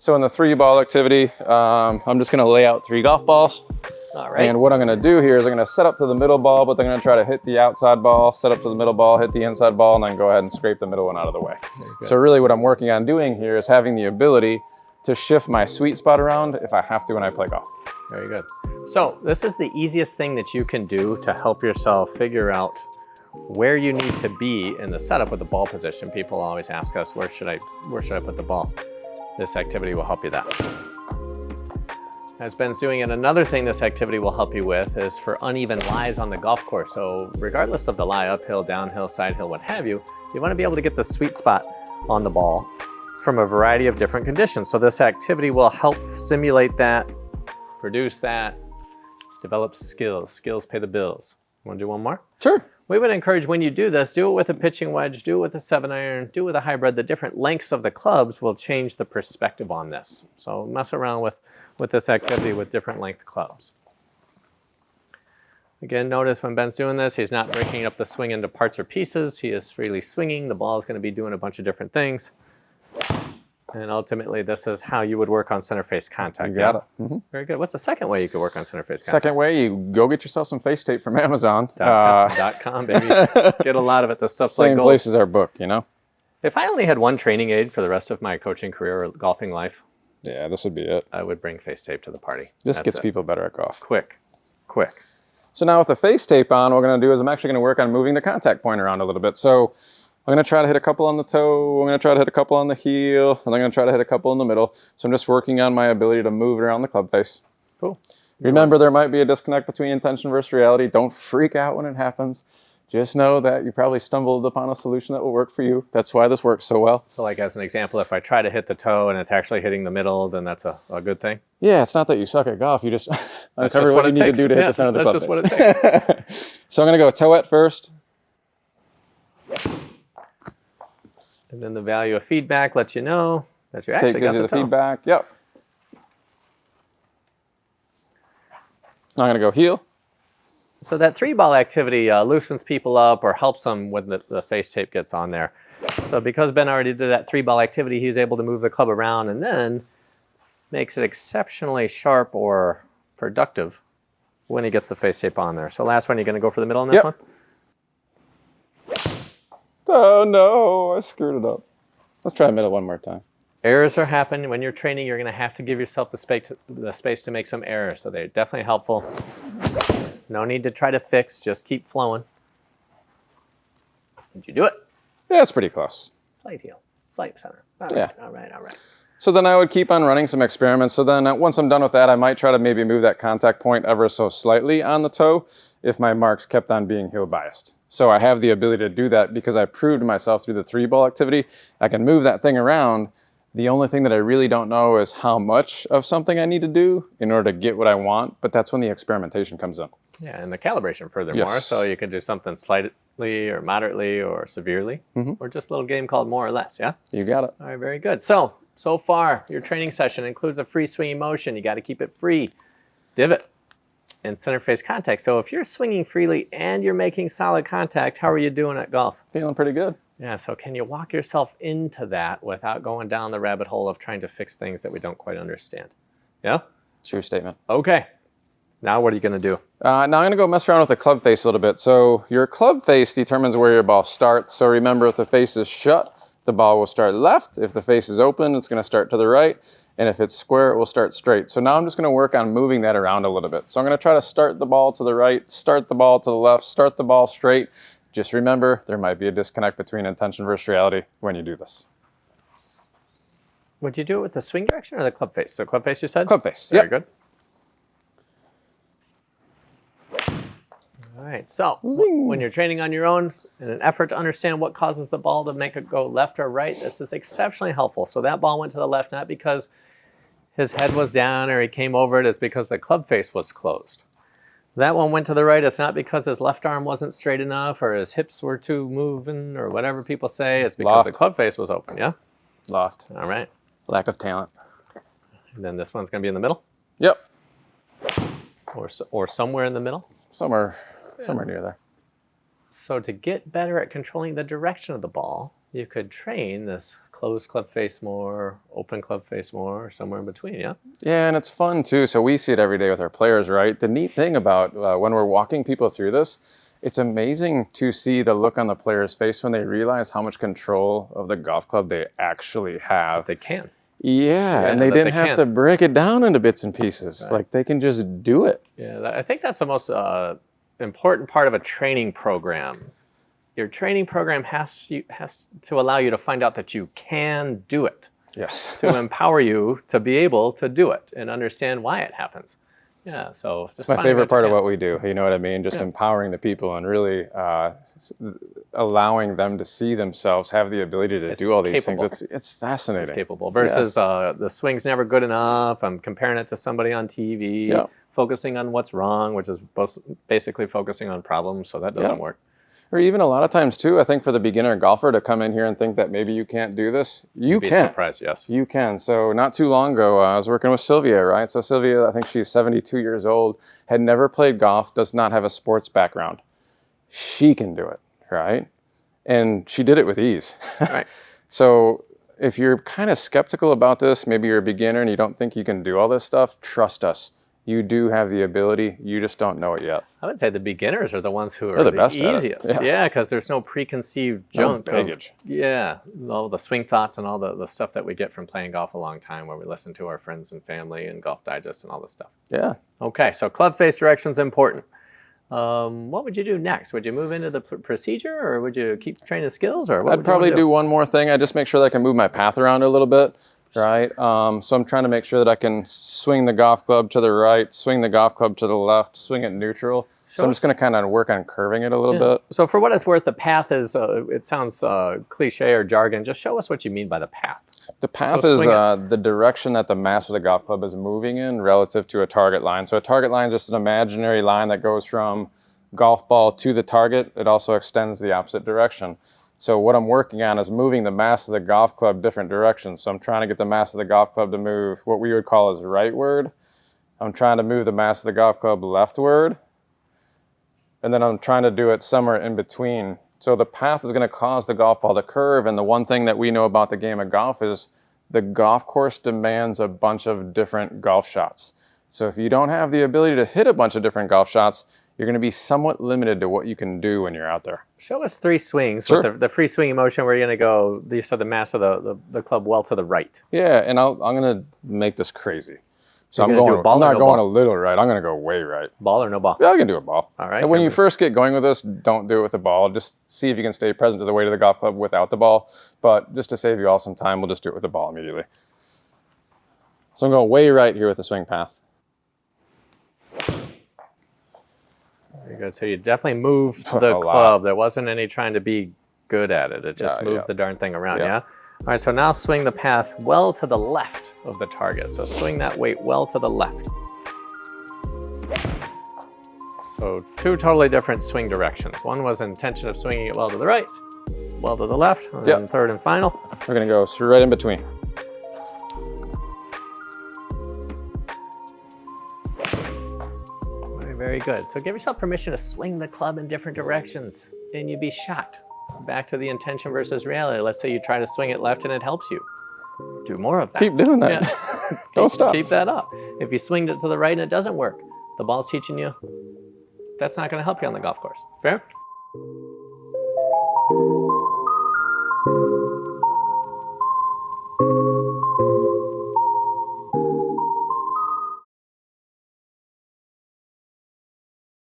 So in the 3-ball activity, I'm just gonna lay out 3 golf balls. All right. And what I'm gonna do here is I'm gonna set up to the middle ball, but I'm gonna try to hit the outside ball, set up to the middle ball, hit the inside ball, and then go ahead and scrape the middle one out of the way. So really what I'm working on doing here is having the ability to shift my sweet spot around if I have to when I play golf. Very good. So this is the easiest thing that you can do to help yourself figure out where you need to be in the setup with the ball position. People always ask us, where should I put the ball? This activity will help you that. As Ben's doing it, another thing this activity will help you with is for uneven lies on the golf course. So regardless of the lie, uphill, downhill, side hill, what have you, you want to be able to get the sweet spot on the ball from a variety of different conditions. So this activity will help simulate that, produce that, develop skills. Skills pay the bills. Want to do one more? Sure. We would encourage when you do this, do it with a pitching wedge, do it with a 7-iron, do it with a hybrid. The different lengths of the clubs will change the perspective on this. So mess around with this activity with different length clubs. Again, notice when Ben's doing this, he's not breaking up the swing into parts or pieces. He is freely swinging. The ball is going to be doing a bunch of different things. And ultimately, this is how you would work on center face contact. You got it. Mm-hmm. Very good. What's the second way you could work on center face contact? Second way, you go get yourself some face tape from Amazon. .com, baby. Get a lot of it. The stuff's like gold. Same place as our book, you know? If I only had one training aid for the rest of my coaching career or golfing life, yeah, this would be it. I would bring face tape to the party. This gets people better at golf. Quick. So now with the face tape on, what we're going to do is I'm actually going to work on moving the contact point around a little bit. So I'm going to try to hit a couple on the toe, I'm going to try to hit a couple on the heel, and I'm going to try to hit a couple in the middle. So I'm just working on my ability to move it around the club face. Cool. Remember, there might be a disconnect between intention versus reality. Don't freak out when it happens. Just know that you probably stumbled upon a solution that will work for you. That's why this works so well. So like as an example, if I try to hit the toe and it's actually hitting the middle, then that's a good thing? Yeah, it's not that you suck at golf. You just uncover what you need to do to hit the center of the club face. That's just what it takes. So I'm going to go toe at first. And then the value of feedback lets you know that you actually got the toe. Feedback. Yep. I'm going to go heel. So that 3-ball activity loosens people up or helps them when the face tape gets on there. So because Ben already did that 3-ball activity, he's able to move the club around and then makes it exceptionally sharp or productive when he gets the face tape on there. So last one, you're going to go for the middle on this one? Oh no, I screwed it up. Let's try middle one more time. Errors are happening. When you're training, you're going to have to give yourself the space to make some errors. So they're definitely helpful. No need to try to fix. Just keep flowing. Did you do it? Yeah, it's pretty close. Slight heel. Slight center. All right. So then I would keep on running some experiments. So then once I'm done with that, I might try to maybe move that contact point ever so slightly on the toe if my marks kept on being heel biased. So I have the ability to do that because I proved to myself through the 3-ball activity, I can move that thing around. The only thing that I really don't know is how much of something I need to do in order to get what I want, but that's when the experimentation comes in. Yeah, and the calibration furthermore. Yes. So you can do something slightly or moderately or severely, or just a little game called more or less, yeah? You got it. All right, very good. So far, your training session includes a free swinging motion. You got to keep it free. Divot and center face contact. So if you're swinging freely and you're making solid contact, how are you doing at golf? Feeling pretty good. Yeah, so can you walk yourself into that without going down the rabbit hole of trying to fix things that we don't quite understand? Yeah? True statement. Okay. Now what are you going to do? Now I'm going to go mess around with the club face a little bit. So your club face determines where your ball starts. So remember, if the face is shut, the ball will start left. If the face is open, it's going to start to the right. And if it's square, it will start straight. So now I'm just going to work on moving that around a little bit. So I'm going to try to start the ball to the right, start the ball to the left, start the ball straight. Just remember, there might be a disconnect between intention versus reality when you do this. Would you do it with the swing direction or the club face? So club face, you said? Club face. Very good. All right, so when you're training on your own in an effort to understand what causes the ball to make it go left or right, this is exceptionally helpful. So that ball went to the left not because his head was down or he came over it, it's because the club face was closed. That one went to the right, it's not because his left arm wasn't straight enough or his hips were too moving or whatever people say, it's because the club face was open, yeah? Loft. All right. Lack of talent. And then this one's going to be in the middle? Yep. Or somewhere in the middle? Somewhere near there. So to get better at controlling the direction of the ball, you could train this closed club face more, open club face more, or somewhere in between, yeah? Yeah, and it's fun too. So we see it every day with our players, right? The neat thing about when we're walking people through this, it's amazing to see the look on the player's face when they realize how much control of the golf club they actually have. They can. Yeah, and they didn't have to break it down into bits and pieces. Right. Like they can just do it. Yeah, I think that's the most important part of a training program. Your training program has to allow you to find out that you can do it. Yes. To empower you to be able to do it and understand why it happens. Yeah, so it's my favorite part of what we do. You know what I mean? Just empowering the people and really allowing them to see themselves, have the ability to do all these things. It's fascinating. It's capable versus the swing's never good enough. I'm comparing it to somebody on TV, focusing on what's wrong, which is basically focusing on problems. So that doesn't work. Or even a lot of times too, I think for the beginner golfer to come in here and think that maybe you can't do this, you can. You'd be surprised, yes. You can. So not too long ago, I was working with Sylvia, right? So Sylvia, I think she's 72 years old, had never played golf, does not have a sports background. She can do it, right? And she did it with ease. Right. So if you're kind of skeptical about this, maybe you're a beginner and you don't think you can do all this stuff, trust us. You do have the ability, you just don't know it yet. I would say the beginners are the ones who are the best easiest. Yeah, because there's no preconceived junk. No baggage. All the swing thoughts and all the stuff that we get from playing golf a long time where we listen to our friends and family and Golf Digest and all this stuff. Yeah. Okay, so club face direction is important. What would you do next? Would you move into the procedure or would you keep training skills? Or I'd probably do one more thing. I'd just make sure that I can move my path around a little bit. Right, so I'm trying to make sure that I can swing the golf club to the right, swing the golf club to the left, swing it neutral. So I'm just going to kind of work on curving it a little bit. So for what it's worth, the path is, it sounds cliche or jargon. Just show us what you mean by the path. The path is the direction that the mass of the golf club is moving in relative to a target line. So a target line is just an imaginary line that goes from golf ball to the target. It also extends the opposite direction. So what I'm working on is moving the mass of the golf club different directions. So I'm trying to get the mass of the golf club to move what we would call as rightward. I'm trying to move the mass of the golf club leftward. And then I'm trying to do it somewhere in between. So the path is going to cause the golf ball to curve. And the one thing that we know about the game of golf is the golf course demands a bunch of different golf shots. So if you don't have the ability to hit a bunch of different golf shots, you're going to be somewhat limited to what you can do when you're out there. Show us 3 swings with the free swinging motion where you're going to go, you said the mass of the club well to the right. Yeah, and I'm going to make this crazy. So I'm not going a little right. I'm going to go way right. Ball or no ball? Yeah, I can do a ball. All right. And when you first get going with this, don't do it with the ball. Just see if you can stay present to the weight of the golf club without the ball. But just to save you all some time, we'll just do it with the ball immediately. So I'm going way right here with the swing path. Very good. So you definitely moved the club. There wasn't any trying to be good at it. It just moved the darn thing around, yeah? All right, so now swing the path well to the left of the target. So swing that weight well to the left. So 2 totally different swing directions. One was intention of swinging it well to the right, well to the left, and then third and final. We're going to go right in between. Very good. So give yourself permission to swing the club in different directions and you'd be shocked. Back to the intention versus reality. Let's say you try to swing it left and it helps you. Do more of that. Keep doing that. Yeah. Don't stop. Keep that up. If you swinged it to the right and it doesn't work, the ball's teaching you that's not going to help you on the golf course. Fair?